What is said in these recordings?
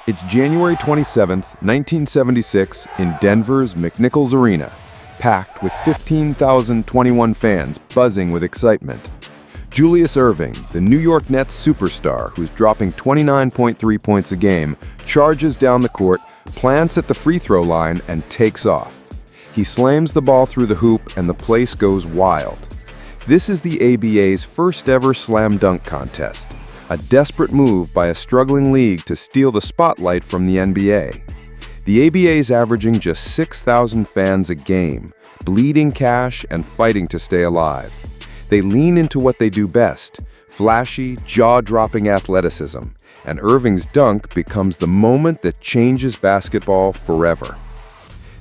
It's January 27th, 1976, in Denver's McNichols Arena, packed with 15,021 fans buzzing with excitement. Julius Erving, the New York Nets superstar who's dropping 29.3 points a game, charges down the court, plants at the free throw line, and takes off. He slams the ball through the hoop and the place goes wild. This is the ABA's first ever slam dunk contest, a desperate move by a struggling league to steal the spotlight from the NBA. The ABA is averaging just 6,000 fans a game, bleeding cash and fighting to stay alive. They lean into what they do best, flashy, jaw-dropping athleticism, and Erving's dunk becomes the moment that changes basketball forever.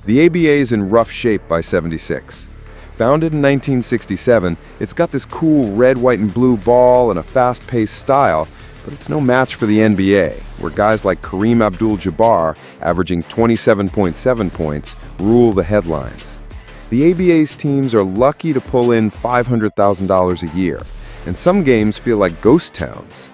The ABA is in rough shape by '76. Founded in 1967, it's got this cool red, white, and blue ball and a fast-paced style, but it's no match for the NBA, where guys like Kareem Abdul-Jabbar, averaging 27.7 points, rule the headlines. The ABA's teams are lucky to pull in $500,000 a year, and some games feel like ghost towns.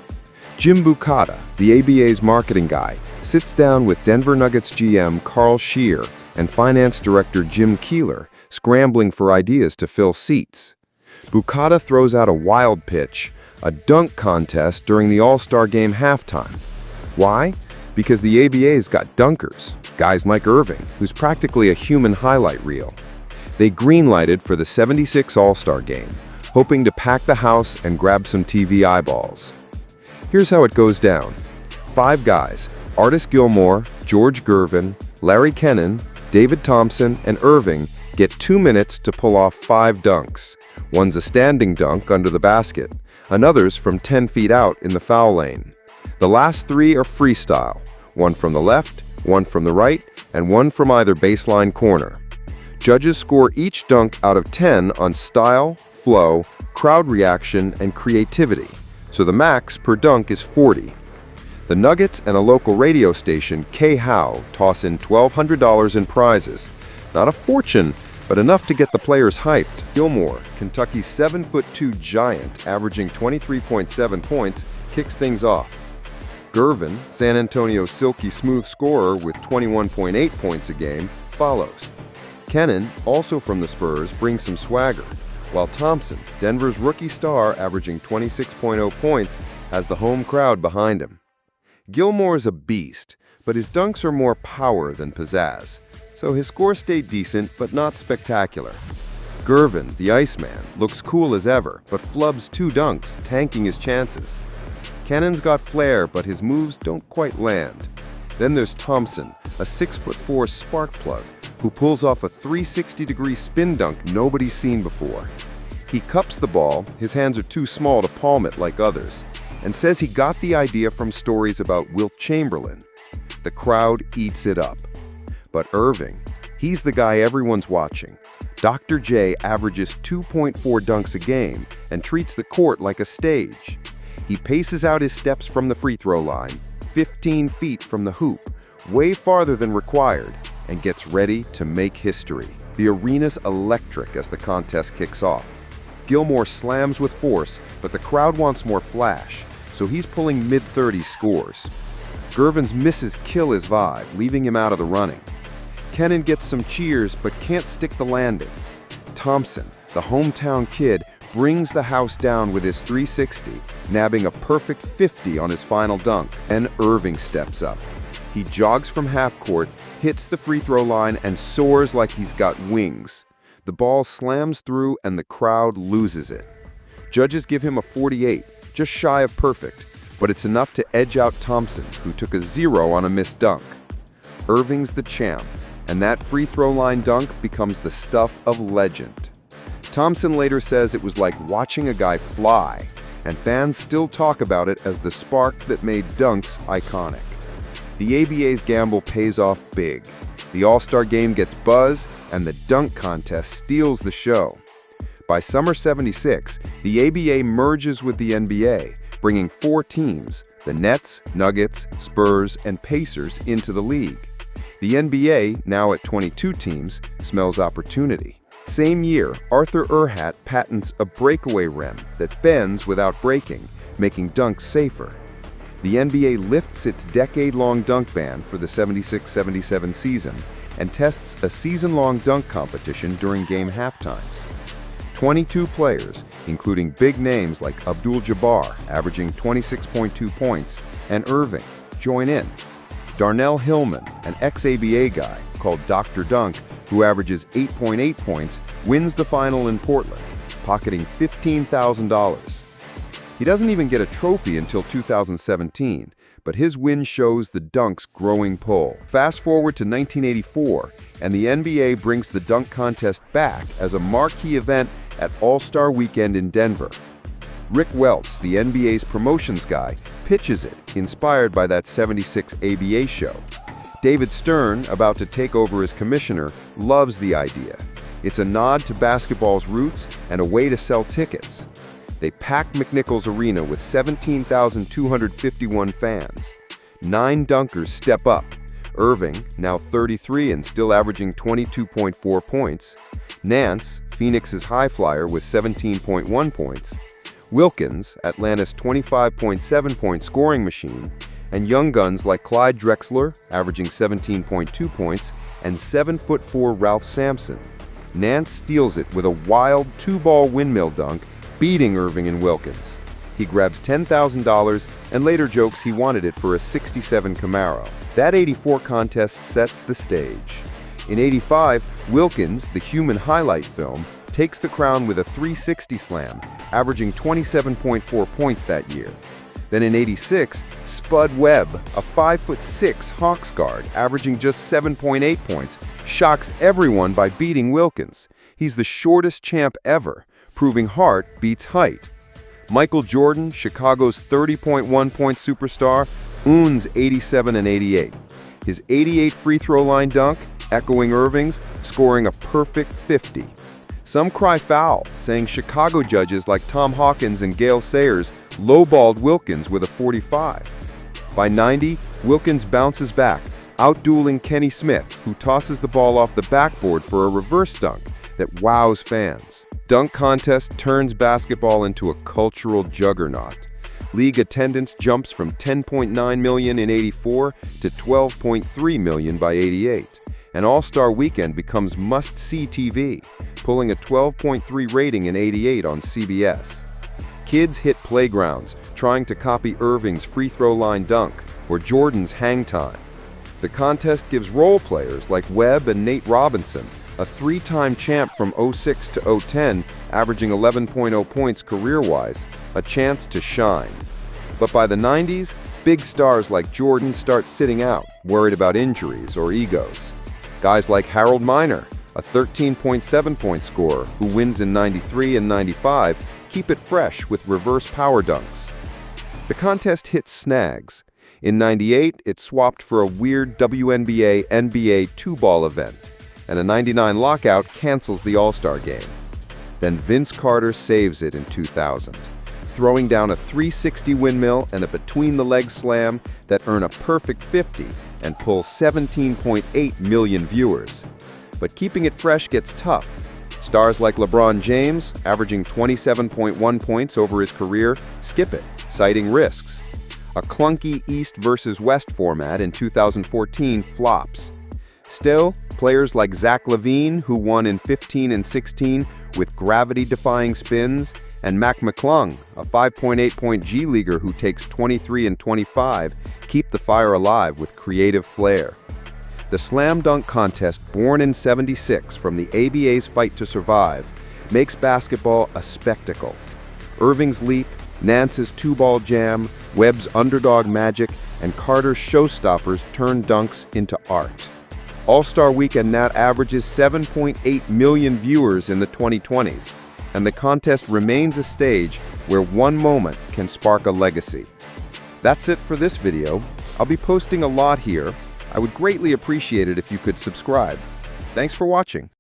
Jim Bucata, the ABA's marketing guy, sits down with Denver Nuggets GM Carl Scheer and finance director Jim Keeler, scrambling for ideas to fill seats. Bucata throws out a wild pitch, a dunk contest during the All-Star Game halftime. Why? Because the ABA's got dunkers, guys like Erving, who's practically a human highlight reel. They greenlighted for the '76 All-Star Game, hoping to pack the house and grab some TV eyeballs. Here's how it goes down. 5 guys, Artis Gilmore, George Gervin, Larry Kennan, David Thompson, and Erving, get 2 minutes to pull off 5 dunks. One's a standing dunk under the basket, another's from 10 feet out in the foul lane. The last 3 are freestyle, one from the left, one from the right, and one from either baseline corner. Judges score each dunk out of 10 on style, flow, crowd reaction, and creativity, so the max per dunk is 40. The Nuggets and a local radio station, K-How, toss in $1,200 in prizes. Not a fortune, but enough to get the players hyped. Gilmore, Kentucky's 7'2" giant, averaging 23.7 points, kicks things off. Gervin, San Antonio's silky smooth scorer with 21.8 points a game, follows. Kennan, also from the Spurs, brings some swagger, while Thompson, Denver's rookie star averaging 26.0 points, has the home crowd behind him. Gilmore's a beast, but his dunks are more power than pizzazz, so his score stayed decent but not spectacular. Gervin, the Iceman, looks cool as ever, but flubs 2 dunks, tanking his chances. Cannon's got flair, but his moves don't quite land. Then there's Thompson, a 6'4" spark plug, who pulls off a 360-degree spin dunk nobody's seen before. He cups the ball, his hands are too small to palm it like others, and says he got the idea from stories about Wilt Chamberlain. The crowd eats it up. But Erving, he's the guy everyone's watching. Dr. J averages 2.4 dunks a game and treats the court like a stage. He paces out his steps from the free throw line, 15 feet from the hoop, way farther than required, and gets ready to make history. The arena's electric as the contest kicks off. Gilmore slams with force, but the crowd wants more flash, so he's pulling mid-30s scores. Gervin's misses kill his vibe, leaving him out of the running. Kennan gets some cheers, but can't stick the landing. Thompson, the hometown kid, brings the house down with his 360, nabbing a perfect 50 on his final dunk, and Erving steps up. He jogs from half court, hits the free throw line, and soars like he's got wings. The ball slams through and the crowd loses it. Judges give him a 48, just shy of perfect, but it's enough to edge out Thompson, who took a 0 on a missed dunk. Erving's the champ, and that free throw line dunk becomes the stuff of legend. Thompson later says it was like watching a guy fly, and fans still talk about it as the spark that made dunks iconic. The ABA's gamble pays off big. The All-Star Game gets buzz, and the dunk contest steals the show. By summer '76, the ABA merges with the NBA, bringing 4 teams, the Nets, Nuggets, Spurs, and Pacers, into the league. The NBA, now at 22 teams, smells opportunity. Same year, Arthur Erhat patents a breakaway rim that bends without breaking, making dunks safer. the NBA lifts its decade-long dunk ban for the 76-77 season and tests a season-long dunk competition during game halftimes. 22 players, including big names like Abdul-Jabbar, averaging 26.2 points, and Erving, join in. Darnell Hillman, an ex-ABA guy called Dr. Dunk, who averages 8.8 points, wins the final in Portland, pocketing $15,000. He doesn't even get a trophy until 2017, but his win shows the dunk's growing pull. Fast forward to 1984, and the NBA brings the dunk contest back as a marquee event at All-Star Weekend in Denver. Rick Welts, the NBA's promotions guy, pitches it, inspired by that '76 ABA show. David Stern, about to take over as commissioner, loves the idea. It's a nod to basketball's roots and a way to sell tickets. They pack McNichols Arena with 17,251 fans. 9 dunkers step up. Erving, now 33 and still averaging 22.4 points. Nance, Phoenix's high flyer with 17.1 points. Wilkins, Atlanta's 25.7-point scoring machine. And young guns like Clyde Drexler, averaging 17.2 points, and 7'4" Ralph Sampson. Nance steals it with a wild 2-ball windmill dunk, beating Erving and Wilkins. He grabs $10,000 and later jokes he wanted it for a '67 Camaro. That '84 contest sets the stage. In '85, Wilkins, the human highlight film, takes the crown with a 360 slam, averaging 27.4 points that year. Then in '86, Spud Webb, a 5'6" Hawks guard, averaging just 7.8 points, shocks everyone by beating Wilkins. He's the shortest champ ever, proving heart beats height. Michael Jordan, Chicago's 30.1-point superstar, owns 87 and 88. His 88 free-throw line dunk, echoing Erving's, scoring a perfect 50. Some cry foul, saying Chicago judges like Tom Hawkins and Gale Sayers lowballed Wilkins with a 45. By '90, Wilkins bounces back, outdueling Kenny Smith, who tosses the ball off the backboard for a reverse dunk that wows fans. Dunk contest turns basketball into a cultural juggernaut. League attendance jumps from 10.9 million in '84 to 12.3 million by '88. And All-Star Weekend becomes must-see TV, pulling a 12.3 rating in '88 on CBS. Kids hit playgrounds, trying to copy Erving's free-throw line dunk or Jordan's hang time. The contest gives role players like Webb and Nate Robinson, a 3-time champ from '06 to '10, averaging 11.0 points career-wise, a chance to shine. But by the '90s, big stars like Jordan start sitting out, worried about injuries or egos. Guys like Harold Miner, a 13.7-point scorer who wins in '93 and '95, keep it fresh with reverse power dunks. The contest hits snags. In '98, it swapped for a weird WNBA-NBA 2-ball event, and a '99 lockout cancels the All-Star game. Then Vince Carter saves it in 2000, throwing down a 360 windmill and a between-the-legs slam that earn a perfect 50 and pull 17.8 million viewers. But keeping it fresh gets tough. Stars like LeBron James, averaging 27.1 points over his career, skip it, citing risks. A clunky East versus West format in 2014 flops. Still, players like Zach LaVine, who won in '15 and '16 with gravity-defying spins, and Mac McClung, a 5.8-point G-leaguer who takes 23 and 25, keep the fire alive with creative flair. The slam dunk contest, born in '76 from the ABA's fight to survive, makes basketball a spectacle. Erving's leap, Nance's 2-ball jam, Webb's underdog magic, and Carter's showstoppers turn dunks into art. All-Star Weekend now averages 7.8 million viewers in the 2020s, and the contest remains a stage where one moment can spark a legacy. That's it for this video. I'll be posting a lot here. I would greatly appreciate it if you could subscribe. Thanks for watching.